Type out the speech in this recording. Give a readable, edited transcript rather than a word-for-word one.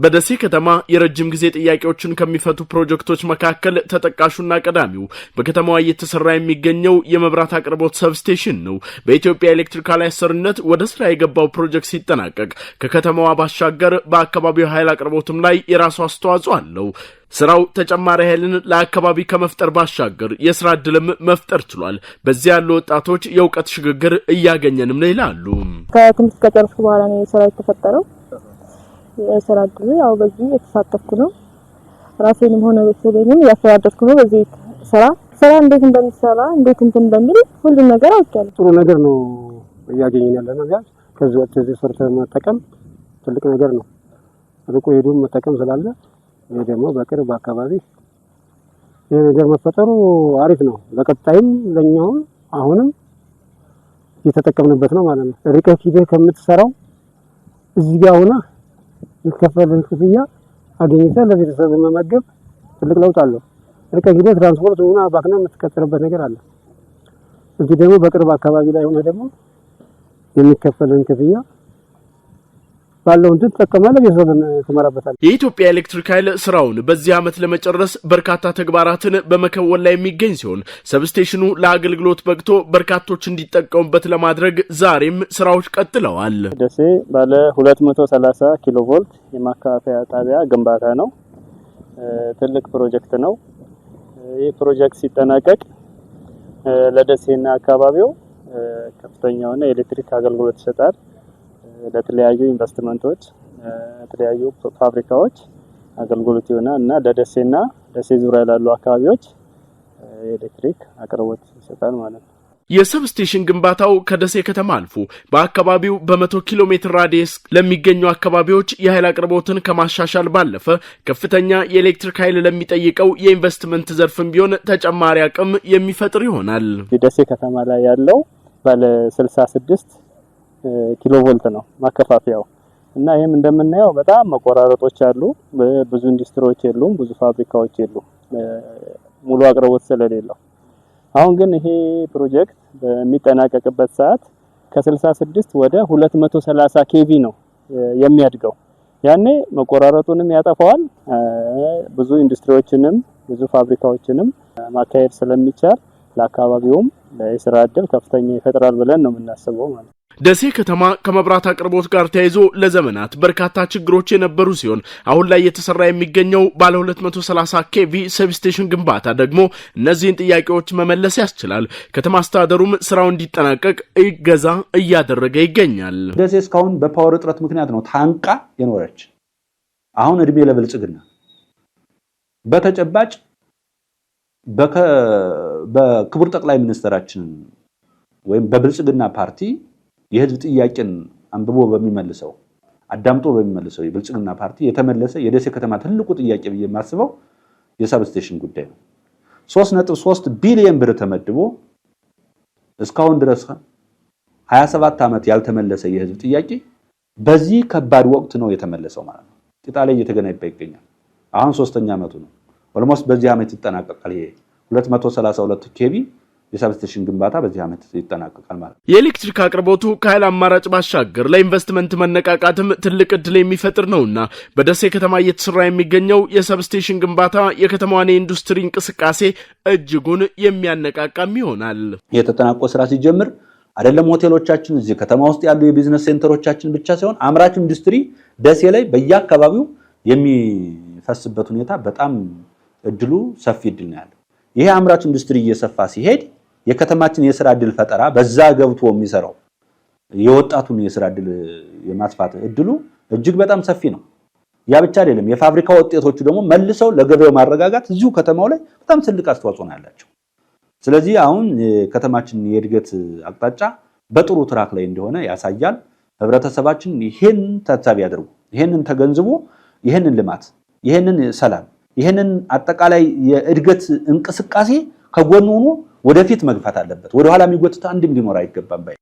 በደሴ ከተማ የረጅም ጊዜ ጥያቄዎችን ከሚፈቱ ፕሮጀክቶች መካከል ተጠቃሹና ቀዳሚው በከተማዋ እየተሰራ የሚገኘው የመብራት አቅርቦት ሰብስቴሽን ነው። በኢትዮጵያ ኤሌክትሪክ ኃይል አሰሪነት ወደ ስራ የገባው ፕሮጀክት ሲጠናቀቅ ከከተማዋ ባሻገር በአካባቢው ኃይል አቅርቦትም ላይ የራሱ አስተዋጽኦ አለው። ስራው ተጨማሪ ኃይልን ለአካባቢ ከመፍጠር ባሻገር የስራ ዕድልም መፍጠር ችሏል። በዚያ ያሉ ወጣቶች የእውቀት ሽግግር እያገኘንም ነው ይላሉ። ከትምህርት ከጨረስኩ በኋላ ነው ስራ የተፈጠረው። የስራ ዕድል ያው በዚህ የተሳተፍኩ ነው። ራሴንም ሆነ ቤተሰቤንም ያስተዳደርኩ ነው። በዚህ ስራ እንዴት እንደሚሰራ እንዴት እንደሚል ሁሉ ነገር አውቃለሁ። ጥሩ ነገር ነው እያገኘን ያለነው። ያ ከዚህ ወጥተህ ሰርተ መጠቀም ትልቅ ነገር ነው። ርቆ ሄዶ መጠቀም ስላለ ይሄ ደግሞ በቅርብ አካባቢ ይሄ ነገር መፈጠሩ አሪፍ ነው። ለቀጣይም ለኛው አሁንም እየተጠቀምንበት ነው ማለት ነው። ርቀህ ሂደህ ከምትሰራው እዚህ ጋር ሆነ የከፈለን ክፍያ አገኝተህ ለቤተሰብ መመገብ ትልቅ ለውጥ አለው። ርቀህ ሂደህ ትራንስፖርት ሆነ ባክና የምትከተልበት ነገር አለ። እዚህ ደግሞ በቅርብ አካባቢ ላይ ሆነ ደግሞ የሚከፈለን ክፍያ ባለው እንትን ተጠቀማለህ ቤተሰብን ትመራበታለህ። የኢትዮጵያ ኤሌክትሪክ ኃይል ስራውን በዚህ ዓመት ለመጨረስ በርካታ ተግባራትን በመከወን ላይ የሚገኝ ሲሆን ሰብስቴሽኑ ለአገልግሎት በቅቶ በርካቶች እንዲጠቀሙበት ለማድረግ ዛሬም ስራዎች ቀጥለዋል። ደሴ ባለ 230 ኪሎ ቮልት የማከፋፈያ ጣቢያ ግንባታ ነው። ትልቅ ፕሮጀክት ነው። ይህ ፕሮጀክት ሲጠናቀቅ ለደሴና አካባቢው ከፍተኛ የሆነ ኤሌክትሪክ አገልግሎት ይሰጣል። ለተለያዩ ኢንቨስትመንቶች ለተለያዩ ፋብሪካዎች አገልግሎት ይሆናል እና ለደሴና ደሴ ዙሪያ ላሉ አካባቢዎች ኤሌክትሪክ አቅርቦት ይሰጣል ማለት ነው። የሰብስቴሽን ግንባታው ከደሴ ከተማ አልፎ በአካባቢው በ100 ኪሎ ሜትር ራዲየስ ለሚገኙ አካባቢዎች የኃይል አቅርቦትን ከማሻሻል ባለፈ ከፍተኛ የኤሌክትሪክ ኃይል ለሚጠይቀው የኢንቨስትመንት ዘርፍም ቢሆን ተጨማሪ አቅም የሚፈጥር ይሆናል። ደሴ ከተማ ላይ ያለው ባለ 66 ኪሎ ቮልት ነው ማከፋፈያው እና ይሄም እንደምናየው በጣም መቆራረጦች አሉ። ብዙ ኢንዱስትሪዎች የሉም፣ ብዙ ፋብሪካዎች የሉም ሙሉ አቅርቦት ስለሌለው። አሁን ግን ይሄ ፕሮጀክት በሚጠናቀቅበት ሰዓት ከ66 ወደ 230 ኬቪ ነው የሚያድገው። ያኔ መቆራረጡንም ያጠፋዋል። ብዙ ኢንዱስትሪዎችንም ብዙ ፋብሪካዎችንም ማካሄድ ስለሚቻል ለአካባቢውም የስራ ዕድል ከፍተኛ ይፈጥራል ብለን ነው የምናስበው ማለት ነው። ደሴ ከተማ ከመብራት አቅርቦት ጋር ተያይዞ ለዘመናት በርካታ ችግሮች የነበሩ ሲሆን አሁን ላይ የተሰራ የሚገኘው ባለ 230 ኬቪ ሰብስቴሽን ግንባታ ደግሞ እነዚህን ጥያቄዎች መመለስ ያስችላል። ከተማ አስተዳደሩም ስራው እንዲጠናቀቅ እገዛ እያደረገ ይገኛል። ደሴ እስካሁን በፓወር እጥረት ምክንያት ነው ታንቃ የኖረች። አሁን እድሜ ለብልጽግና በተጨባጭ በክቡር ጠቅላይ ሚኒስትራችን ወይም በብልጽግና ፓርቲ የህዝብ ጥያቄን አንብቦ በሚመልሰው አዳምጦ በሚመልሰው የብልጽግና ፓርቲ የተመለሰ የደሴ ከተማ ትልቁ ጥያቄ ብዬ የማስበው የሰብስቴሽን ጉዳይ ነው። 3.3 ቢሊዮን ብር ተመድቦ እስካሁን ድረስ 27 ዓመት ያልተመለሰ የህዝብ ጥያቄ በዚህ ከባድ ወቅት ነው የተመለሰው ማለት ነው። ጢጣ ላይ እየተገነባ ይገኛል። አሁን 3ኛ ዓመቱ ነው። ኦልሞስት በዚህ ዓመት ይጠናቀቃል። ይሄ 232 ኬቪ የሰብስቴሽን ግንባታ በዚህ ዓመት ይጠናቀቃል ማለት ነው። የኤሌክትሪክ አቅርቦቱ ከኃይል አማራጭ ባሻገር ለኢንቨስትመንት መነቃቃትም ትልቅ ዕድል የሚፈጥር ነውና በደሴ ከተማ እየተሰራ የሚገኘው የሰብስቴሽን ግንባታ የከተማዋን የኢንዱስትሪ እንቅስቃሴ እጅጉን የሚያነቃቃም ይሆናል። የተጠናቆ ስራ ሲጀምር አይደለም ሆቴሎቻችን እዚህ ከተማ ውስጥ ያሉ የቢዝነስ ሴንተሮቻችን ብቻ ሳይሆን አምራች ኢንዱስትሪ ደሴ ላይ በየአካባቢው የሚፈስበት ሁኔታ በጣም እድሉ ሰፊ እድል ነው ያለው። ይሄ አምራች ኢንዱስትሪ እየሰፋ ሲሄድ የከተማችን የስራ ዕድል ፈጠራ በዛ ገብቶ የሚሰራው የወጣቱን የስራ ዕድል የማስፋት እድሉ እጅግ በጣም ሰፊ ነው። ያ ብቻ አይደለም፣ የፋብሪካ ውጤቶቹ ደግሞ መልሰው ለገበያው ማረጋጋት እዚሁ ከተማው ላይ በጣም ትልቅ አስተዋጽኦ ነው ያላቸው። ስለዚህ አሁን ከተማችን የእድገት አቅጣጫ በጥሩ ትራክ ላይ እንደሆነ ያሳያል። ህብረተሰባችን ይሄን ታሳቢ ያድርጉ፣ ይሄንን ተገንዝቦ ይሄንን ልማት፣ ይሄንን ሰላም፣ ይሄንን አጠቃላይ የእድገት እንቅስቃሴ ከጎኑ ሆኖ ወደፊት መግፋት አለበት። ወደ ኋላ የሚጎትታ አንድም ሊኖር አይገባም ባይ